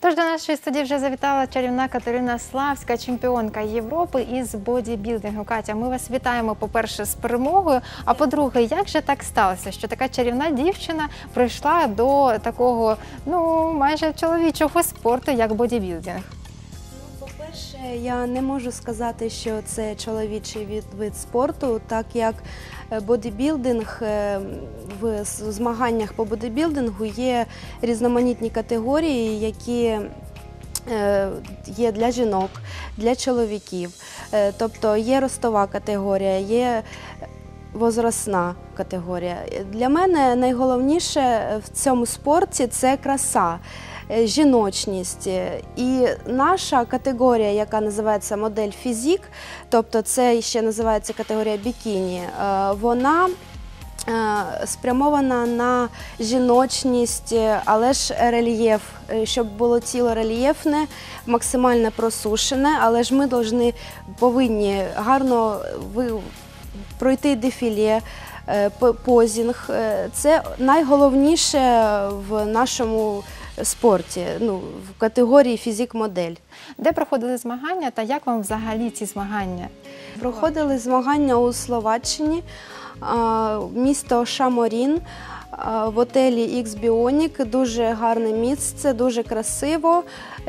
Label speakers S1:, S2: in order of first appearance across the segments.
S1: Тож до нашої студії вже завітала чарівна Катерина Славська, чемпіонка Європи із бодібілдингу. Катя, ми вас вітаємо, по-перше, з перемогою, а по-друге, як же так сталося, що така чарівна дівчина прийшла до такого, майже чоловічого спорту, як бодібілдинг?
S2: По-перше, я не можу сказати, що це чоловічий вид спорту, так як бодібілдинг, в змаганнях по бодібілдингу є різноманітні категорії, які є для жінок, для чоловіків. Тобто є ростова категорія, є возрастна категорія. Для мене найголовніше в цьому спорті – це краса, жіночність. І наша категорія, яка називається модель фізік, тобто це ще називається категорія бікіні, вона спрямована на жіночність, але ж рельєф, щоб було тіло рельєфне, максимально просушене, але ж ми повинні гарно пройти дефіле, позінг. Це найголовніше в нашому спорті, в категорії фізик-модель.
S1: Де проходили змагання та як вам взагалі ці змагання?
S2: Проходили змагання у Словаччині, місто Шаморін, в готелі X-Bionic. Дуже гарне місце, дуже красиво.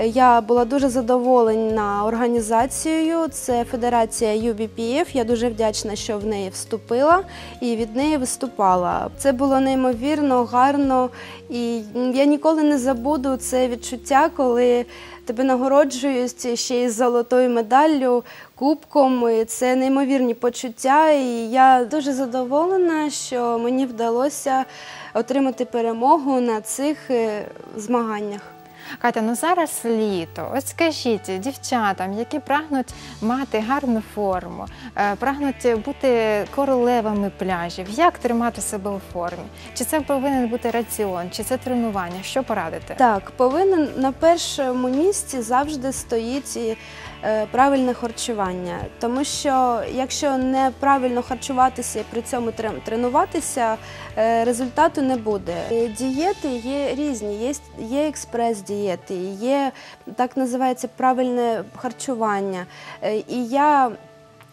S2: Я була дуже задоволена організацією. Це федерація UBPF. Я дуже вдячна, що в неї вступила і від неї виступала. Це було неймовірно, гарно. І я ніколи не забуду це відчуття, коли тебе нагороджують ще й золотою медаллю, кубком. І це неймовірні почуття. І я дуже задоволена, що мені вдалося отримати перемогу на цих змаганнях.
S1: Катя, зараз літо. Ось скажіть дівчатам, які прагнуть мати гарну форму, прагнуть бути королевами пляжів, як тримати себе у формі? Чи це повинен бути раціон, чи це тренування? Що порадите?
S2: Так, повинен на першому місці завжди стоїть правильне харчування. Тому що якщо неправильно харчуватися і при цьому тренуватися, результату не буде. Дієти є різні, є експрес-дієти, є так називається правильне харчування. І я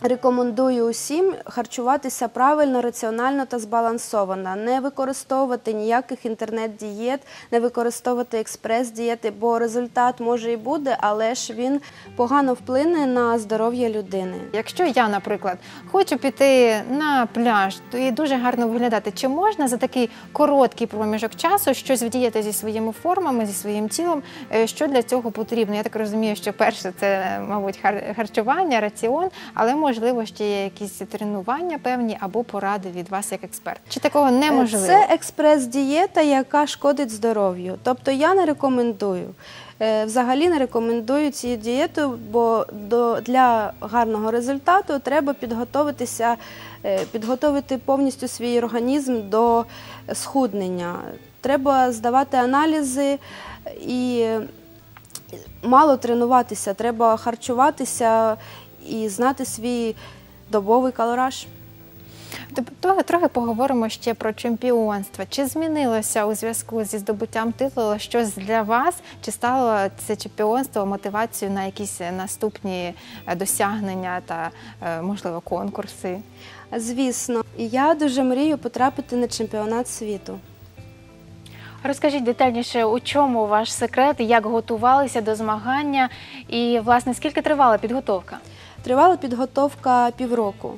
S2: рекомендую усім харчуватися правильно, раціонально та збалансовано, не використовувати ніяких інтернет-дієт, не використовувати експрес-дієти, бо результат може і буде, але ж він погано вплине на здоров'я людини.
S1: Якщо я, наприклад, хочу піти на пляж і дуже гарно виглядати, чи можна за такий короткий проміжок часу щось вдіяти зі своїми формами, зі своїм тілом? Що для цього потрібно? Я так розумію, що перше це, мабуть, харчування, раціон, але можливо, ще є якісь тренування певні або поради від вас як експерт. Чи такого неможливо?
S2: Це експрес-дієта, яка шкодить здоров'ю. Тобто я не рекомендую. Взагалі не рекомендую цю дієту, бо для гарного результату треба підготовити повністю свій організм до схуднення. Треба здавати аналізи і мало тренуватися, треба харчуватися і знати свій добовий калораж.
S1: Трохи поговоримо ще про чемпіонство. Чи змінилося у зв'язку зі здобуттям титулу щось для вас? Чи стало це чемпіонство мотивацією на якісь наступні досягнення та, можливо, конкурси?
S2: Звісно. Я дуже мрію потрапити на чемпіонат світу.
S3: Розкажіть детальніше, у чому ваш секрет, як готувалися до змагання і, власне, скільки тривала підготовка?
S2: Тривала підготовка півроку.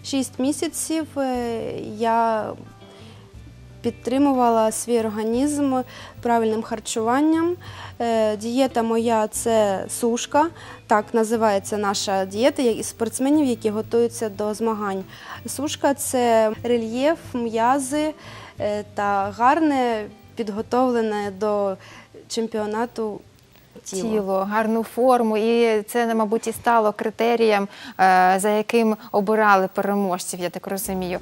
S2: 6 місяців я підтримувала свій організм правильним харчуванням. Дієта моя – це сушка, так називається наша дієта із спортсменів, які готуються до змагань. Сушка – це рельєф, м'язи та гарне підготовлене до чемпіонату
S1: тіло, гарну форму, і це, мабуть, і стало критерієм, за яким обирали переможців, я так розумію.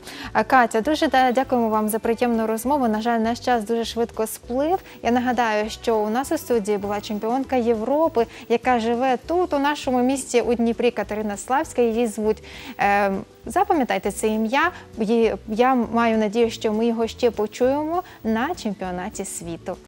S1: Катя, дуже дякуємо вам за приємну розмову. На жаль, наш час дуже швидко сплив. Я нагадаю, що у нас у студії була чемпіонка Європи, яка живе тут, у нашому місті, у Дніпрі, Катерина Славська. Її звуть. Запам'ятайте це ім'я. Я маю надію, що ми його ще почуємо на чемпіонаті світу.